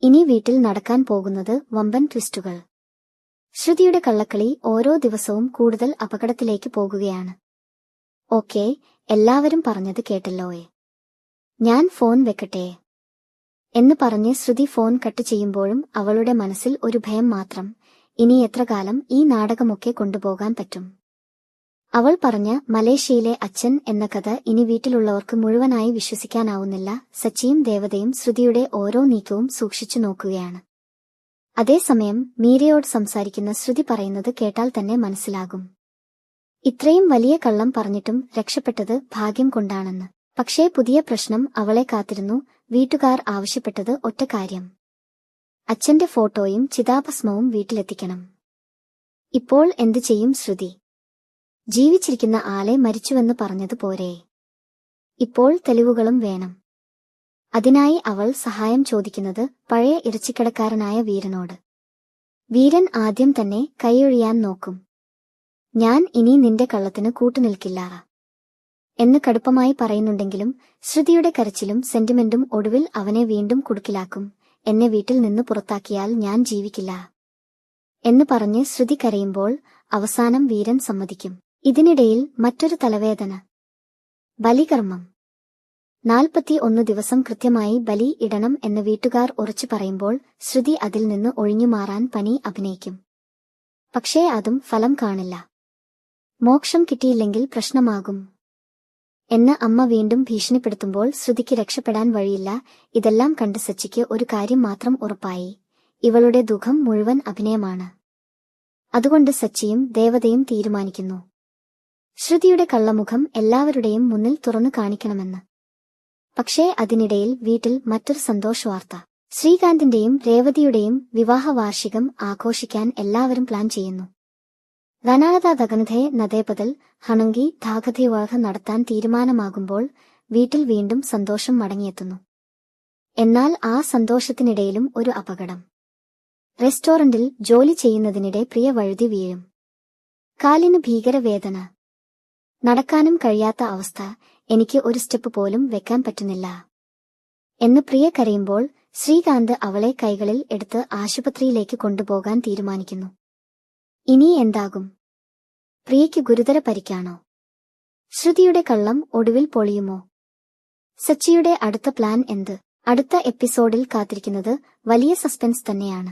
ഇനി വീട്ടിൽ നടക്കാൻ പോകുന്നത് വമ്പൻ ട്വിസ്റ്റുകൾ. ശ്രുതിയുടെ കള്ളക്കളി ഓരോ ദിവസവും കൂടുതൽ അപകടത്തിലേക്ക് പോകുകയാണ്. ഓക്കേ, എല്ലാവരും പറഞ്ഞത് കേട്ടല്ലോയെ. ഞാൻ ഫോൺ വെക്കട്ടെ എന്ന് പറഞ്ഞ് ശ്രുതി ഫോൺ കട്ട് ചെയ്യുമ്പോഴും അവളുടെ മനസ്സിൽ ഒരു ഭയം മാത്രം. ഇനി എത്ര കാലം ഈ നാടകമൊക്കെ കൊണ്ടുപോകാൻ പറ്റും? അവൾ പറഞ്ഞ മലേഷ്യയിലെ അച്ഛൻ എന്ന കഥ ഇനി വീട്ടിലുള്ളവർക്ക് മുഴുവനായി വിശ്വസിക്കാനാവുന്നില്ല. സച്ചിയും ദേവതയും ശ്രുതിയുടെ ഓരോ നീക്കവും സൂക്ഷിച്ചു നോക്കുകയാണ്. അതേസമയം മീരയോട് സംസാരിക്കുന്ന ശ്രുതി പറയുന്നത് കേട്ടാൽ തന്നെ മനസ്സിലാകും, ഇത്രയും വലിയ കള്ളം പറഞ്ഞിട്ടും രക്ഷപ്പെട്ടത് ഭാഗ്യം കൊണ്ടാണെന്ന്. പക്ഷേ പുതിയ പ്രശ്നം അവളെ കാത്തിരുന്നു. വീട്ടുകാർ ആവശ്യപ്പെട്ടത് ഒറ്റ കാര്യം: അച്ഛന്റെ ഫോട്ടോയും ചിതാഭസ്മവും വീട്ടിലെത്തിക്കണം. ഇപ്പോൾ എന്തു ചെയ്യും ശ്രുതി? ജീവിച്ചിരിക്കുന്ന ആളെ മരിച്ചുവെന്ന് പറഞ്ഞത് പോരെ? ഇപ്പോൾ തെളിവുകളും വേണം. അതിനായി അവൾ സഹായം ചോദിക്കുന്നത് പഴയ ഇറച്ചിക്കടക്കാരനായ വീരനോട്. വീരൻ ആദ്യം തന്നെ കൈയൊഴിയാൻ നോക്കും. ഞാൻ ഇനി നിന്റെ കള്ളത്തിന് കൂട്ടുനിൽക്കില്ല എന്ന് കടുപ്പമായി പറയുന്നുണ്ടെങ്കിലും ശ്രുതിയുടെ കരച്ചിലും സെന്റിമെന്റും ഒടുവിൽ അവനെ വീണ്ടും കുടുക്കിലാക്കും. എന്നെ വീട്ടിൽ നിന്ന് പുറത്താക്കിയാൽ ഞാൻ ജീവിക്കില്ല എന്ന് പറഞ്ഞ് ശ്രുതി കരയുമ്പോൾ അവസാനം വീരൻ സമ്മതിക്കും. ഇതിനിടയിൽ മറ്റൊരു തലവേദന: ബലികർമ്മം. 41 ദിവസം കൃത്യമായി ബലി ഇടണം എന്ന് വീട്ടുകാർ ഉറച്ചു പറയുമ്പോൾ ശ്രുതി അതിൽ നിന്ന് ഒഴിഞ്ഞുമാറാൻ പണി അഭിനയിക്കും. പക്ഷേ അതും ഫലം കാണില്ല. മോക്ഷം കിട്ടിയില്ലെങ്കിൽ പ്രശ്നമാകും എന്ന് അമ്മ വീണ്ടും ഭീഷണിപ്പെടുത്തുമ്പോൾ ശ്രുതിക്ക് രക്ഷപ്പെടാൻ വഴിയില്ല. ഇതെല്ലാം കണ്ട് സച്ചിക്ക് ഒരു കാര്യം മാത്രം ഉറപ്പായി: ഇവളുടെ ദുഃഖം മുഴുവൻ അഭിനയമാണ്. അതുകൊണ്ട് സച്ചിയും ദേവതയും തീരുമാനിക്കുന്നു, ശ്രുതിയുടെ കള്ളമുഖം എല്ലാവരുടെയും മുന്നിൽ തുറന്നു കാണിക്കണമെന്ന്. പക്ഷേ അതിനിടയിൽ വീട്ടിൽ മറ്റൊരു സന്തോഷവാർത്ത: ശ്രീകാന്തിന്റെയും രേവതിയുടെയും വിവാഹ വാർഷികം ആഘോഷിക്കാൻ എല്ലാവരും പ്ലാൻ ചെയ്യുന്നു. ധനാഗതഗന്ധേ നദേപതൽ ഹണങ്കി ധാഗതവിവാഹ നടത്താൻ തീരുമാനമാകുമ്പോൾ വീട്ടിൽ വീണ്ടും സന്തോഷം മടങ്ങിയെത്തുന്നു. എന്നാൽ ആ സന്തോഷത്തിനിടയിലും ഒരു അപകടം. റെസ്റ്റോറന്റിൽ ജോലി ചെയ്യുന്നതിനിടെ പ്രിയ വഴുതി വീഴും. കാലിന് ഭീകരവേദന, നടക്കാനും കഴിയാത്ത അവസ്ഥ. എനിക്ക് ഒരു സ്റ്റെപ്പ് പോലും വെക്കാൻ പറ്റുന്നില്ല എന്ന് പ്രിയ കരയുമ്പോൾ ശ്രീകാന്ത് അവളെ കൈകളിൽ എടുത്ത് ആശുപത്രിയിലേക്ക് കൊണ്ടുപോകാൻ തീരുമാനിക്കുന്നു. ഇനി എന്താകും? പ്രിയയ്ക്ക് ഗുരുതര പരിക്കാണോ? ശ്രുതിയുടെ കള്ളം ഒടുവിൽ പൊളിയുമോ? സച്ചിയുടെ അടുത്ത പ്ലാൻ എന്ത്? അടുത്ത എപ്പിസോഡിൽ കാത്തിരിക്കുന്നത് വലിയ സസ്പെൻസ് തന്നെയാണ്.